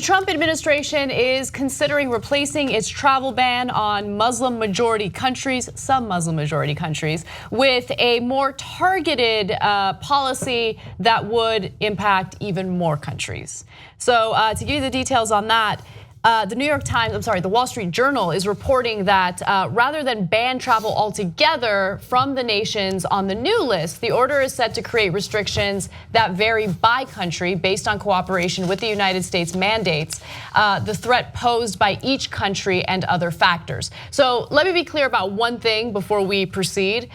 Trump administration is considering replacing its travel ban on Muslim majority countries, some Muslim majority countries, with a more targeted policy that would impact even more countries. So to give you the details on that, the Wall Street Journal is reporting that rather than ban travel altogether from the nations on the new list, the order is set to create restrictions that vary by country based on cooperation with the United States mandates, the threat posed by each country and other factors. So let me be clear about one thing before we proceed.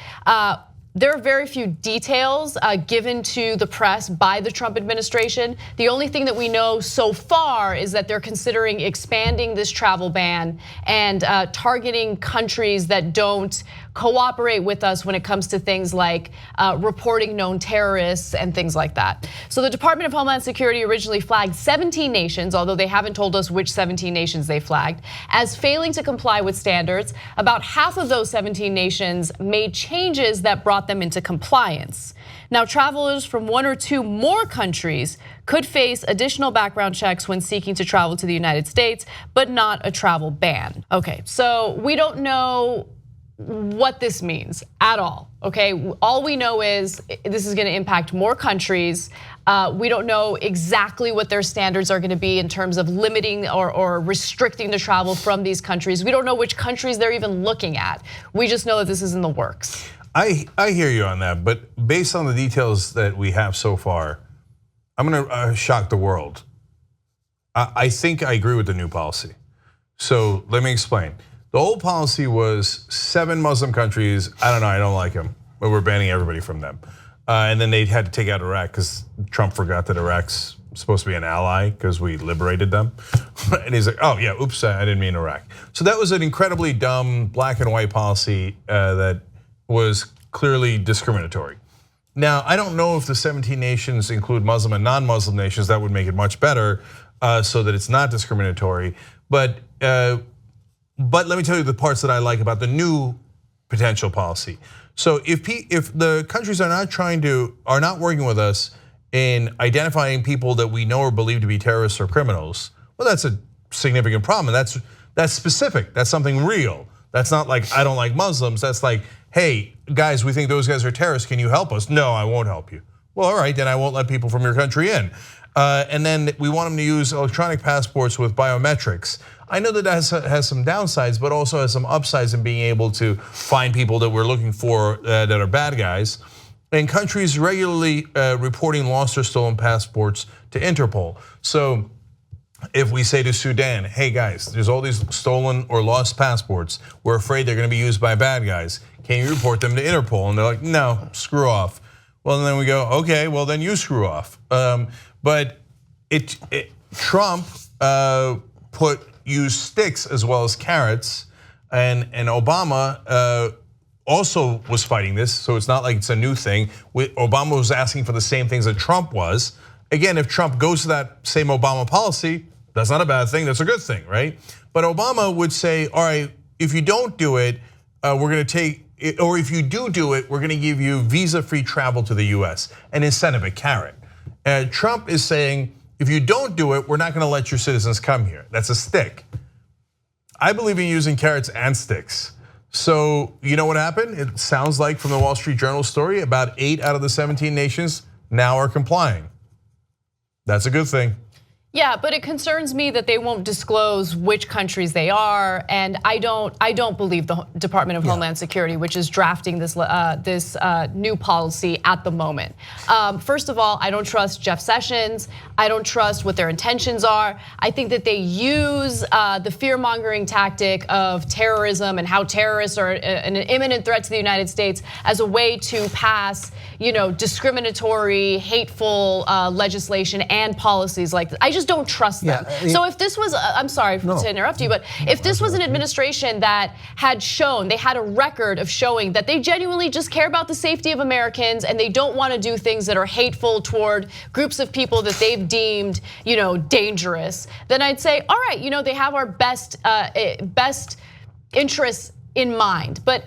There are very few details given to the press by the Trump administration. The only thing that we know so far is that they're considering expanding this travel ban and targeting countries that don't cooperate with us when it comes to things like reporting known terrorists and things like that. So the Department of Homeland Security originally flagged 17 nations, although they haven't told us which 17 nations they flagged, as failing to comply with standards. About half of those 17 nations made changes that brought them into compliance. Now, travelers from one or two more countries could face additional background checks when seeking to travel to the United States, but not a travel ban. Okay, so we don't know what this means at all, okay? All we know is this is gonna impact more countries. We don't know exactly what their standards are gonna be in terms of limiting or restricting the travel from these countries. We don't know which countries they're even looking at. We just know that this is in the works. I hear you on that, but based on the details that we have so far, I'm gonna shock the world. I think I agree with the new policy. So let me explain. The old policy was 7 Muslim countries. I don't know, I don't like them, but we're banning everybody from them. And then they had to take out Iraq because Trump forgot that Iraq's supposed to be an ally because we liberated them. And he's like, oh yeah, oops, I didn't mean Iraq. So that was an incredibly dumb black and white policy that was clearly discriminatory. Now, I don't know if the 17 nations include Muslim and non-Muslim nations. That would make it much better so that it's not discriminatory. But let me tell you the parts that I like about the new potential policy. So if the countries are not working with us in identifying people that we know or believe to be terrorists or criminals, well, that's a significant problem. And that's specific. That's something real. That's not like I don't like Muslims. That's like, hey, guys, we think those guys are terrorists. Can you help us? No, I won't help you. Well, all right, then I won't let people from your country in. And then we want them to use electronic passports with biometrics. I know that has some downsides, but also has some upsides in being able to find people that we're looking for that are bad guys. And countries regularly reporting lost or stolen passports to Interpol. So if we say to Sudan, hey guys, there's all these stolen or lost passports. We're afraid they're gonna be used by bad guys. Can you report them to Interpol? And they're like, no, screw off. Well, and then we go, okay, well then you screw off. But Trump used sticks as well as carrots, and Obama also was fighting this, so it's not like it's a new thing. Obama was asking for the same things that Trump was. Again, if Trump goes to that same Obama policy, that's not a bad thing, that's a good thing, right? But Obama would say, all right, if you don't do it, we're gonna take, or if you do it, we're gonna give you visa-free travel to the US, an incentive, a carrot. Trump is saying, if you don't do it, we're not gonna let your citizens come here. That's a stick. I believe in using carrots and sticks. So you know what happened? It sounds like from the Wall Street Journal story, about 8 out of the 17 nations now are complying. That's a good thing. Yeah, but it concerns me that they won't disclose which countries they are, and I don't believe the Department of Homeland Security, which is drafting this new policy at the moment. First of all, I don't trust Jeff Sessions. I don't trust what their intentions are. I think that they use the fear-mongering tactic of terrorism and how terrorists are an imminent threat to the United States as a way to pass, discriminatory, hateful legislation and policies like this. I just don't trust them. So if this was, I'm sorry to interrupt you, but if this was an administration that had shown, they had a record of showing that they genuinely just care about the safety of Americans and they don't want to do things that are hateful toward groups of people that they've deemed, dangerous, then I'd say, all right, they have our best interests in mind. But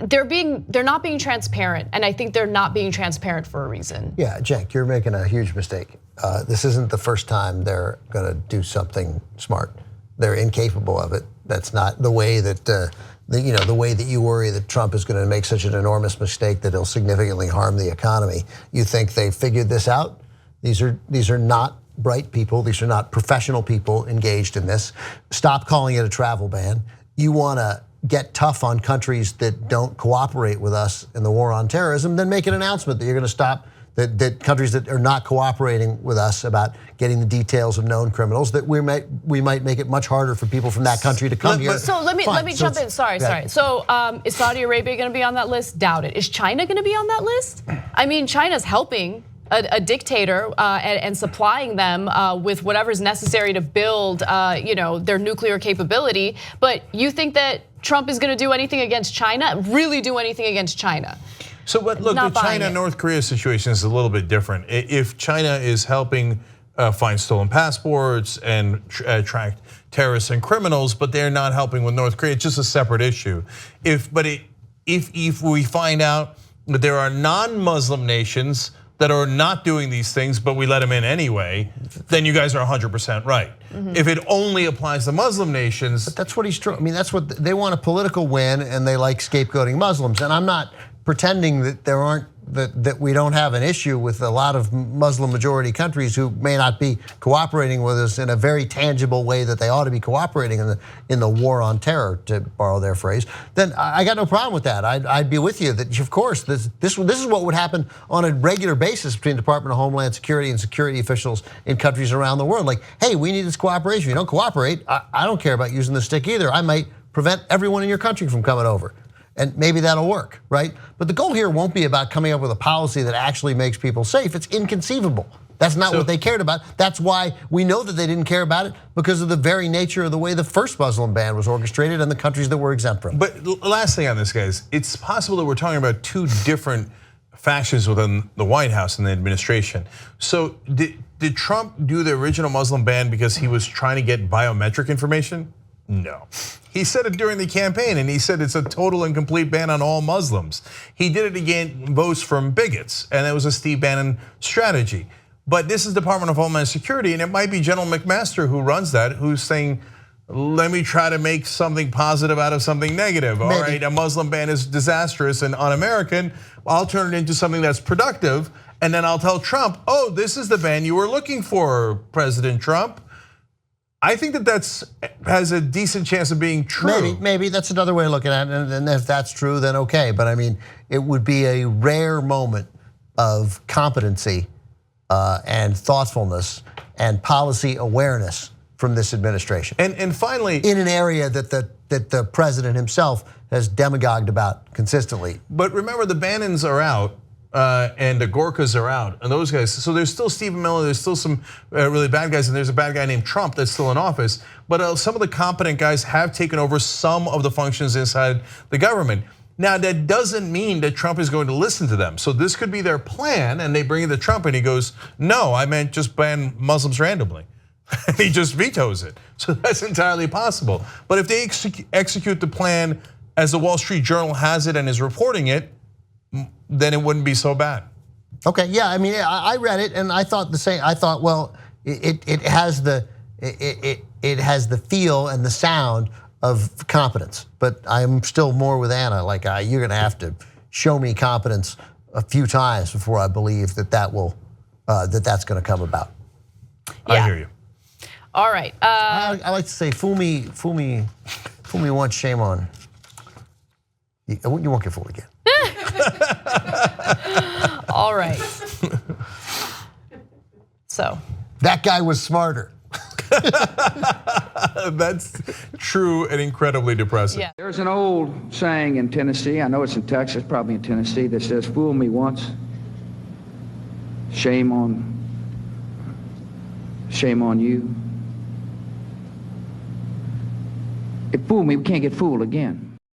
they're not being transparent, and I think they're not being transparent for a reason. Yeah, Cenk, you're making a huge mistake. this isn't the first time they're going to do something smart. They're incapable of it. That's not the way that the way that you worry that Trump is going to make such an enormous mistake that he'll significantly harm the economy. You think they figured this out? These are not bright people. These are not professional people engaged in this. Stop calling it a travel ban. You want to get tough on countries that don't cooperate with us in the war on terrorism, then make an announcement that you're going to stop that countries that are not cooperating with us about getting the details of known criminals, that we might make it much harder for people from that country to come here. So let me jump in. Sorry. So is Saudi Arabia going to be on that list? Doubt it. Is China going to be on that list? I mean, China's helping a dictator and supplying them with whatever's necessary to build their nuclear capability. But you think that Trump is going to do anything against China? Really do anything against China? So, but look, the China-North Korea situation is a little bit different. If China is helping find stolen passports and track terrorists and criminals, but they're not helping with North Korea, it's just a separate issue. If we find out that there are non-Muslim nations that are not doing these things, but we let them in anyway, then you guys are 100% right. If it only applies to Muslim nations. But that's what he's true. I mean, that's what they want, a political win, and they like scapegoating Muslims. And I'm not pretending that there aren't that we don't have an issue with a lot of Muslim majority countries who may not be cooperating with us in a very tangible way that they ought to be cooperating in the war on terror, to borrow their phrase. Then I got no problem with that. I'd be with you that, of course, this is what would happen on a regular basis between the Department of Homeland Security and security officials in countries around the world. Like, hey, we need this cooperation. If you don't cooperate, I don't care about using the stick either. I might prevent everyone in your country from coming over. And maybe that'll work, right? But the goal here won't be about coming up with a policy that actually makes people safe. It's inconceivable. That's not what they cared about. That's why we know that they didn't care about it, because of the very nature of the way the first Muslim ban was orchestrated and the countries that were exempt from it. But last thing on this, guys, it's possible that we're talking about two different factions within the White House and the administration. So did Trump do the original Muslim ban because he was trying to get biometric information? No. He said it during the campaign, and he said it's a total and complete ban on all Muslims. He did it against votes from bigots, and it was a Steve Bannon strategy. But this is Department of Homeland Security, and it might be General McMaster who runs that, who's saying, let me try to make something positive out of something negative. All right, a Muslim ban is disastrous and un-American. I'll turn it into something that's productive, and then I'll tell Trump, oh, this is the ban you were looking for, President Trump. I think that has a decent chance of being true. Maybe that's another way of looking at it, and if that's true, then okay. But I mean, it would be a rare moment of competency and thoughtfulness and policy awareness from this administration. And finally, in an area that the president himself has demagogued about consistently. But remember, the Bannons are out. And the Gorkas are out, and those guys. So there's still Stephen Miller, there's still some really bad guys, and there's a bad guy named Trump that's still in office. But some of the competent guys have taken over some of the functions inside the government. Now, that doesn't mean that Trump is going to listen to them. So this could be their plan, and they bring in the Trump, and he goes, no, I meant just ban Muslims randomly. He just vetoes it. So that's entirely possible. But if they execute the plan as the Wall Street Journal has it and is reporting it, then it wouldn't be so bad. Okay, yeah, I mean, I read it and I thought the same. I thought, well, it has the feel and the sound of competence, but I'm still more with Anna. Like, you're going to have to show me competence a few times before I believe that that's going to come about. Yeah. I hear you. All right. I like to say, fool me once, shame on. You won't get fooled again. All right. So. That guy was smarter. That's true and incredibly depressing. Yeah. There's an old saying in Tennessee, I know it's in Texas, probably in Tennessee, that says, fool me once, shame on you. If fool me, we can't get fooled again.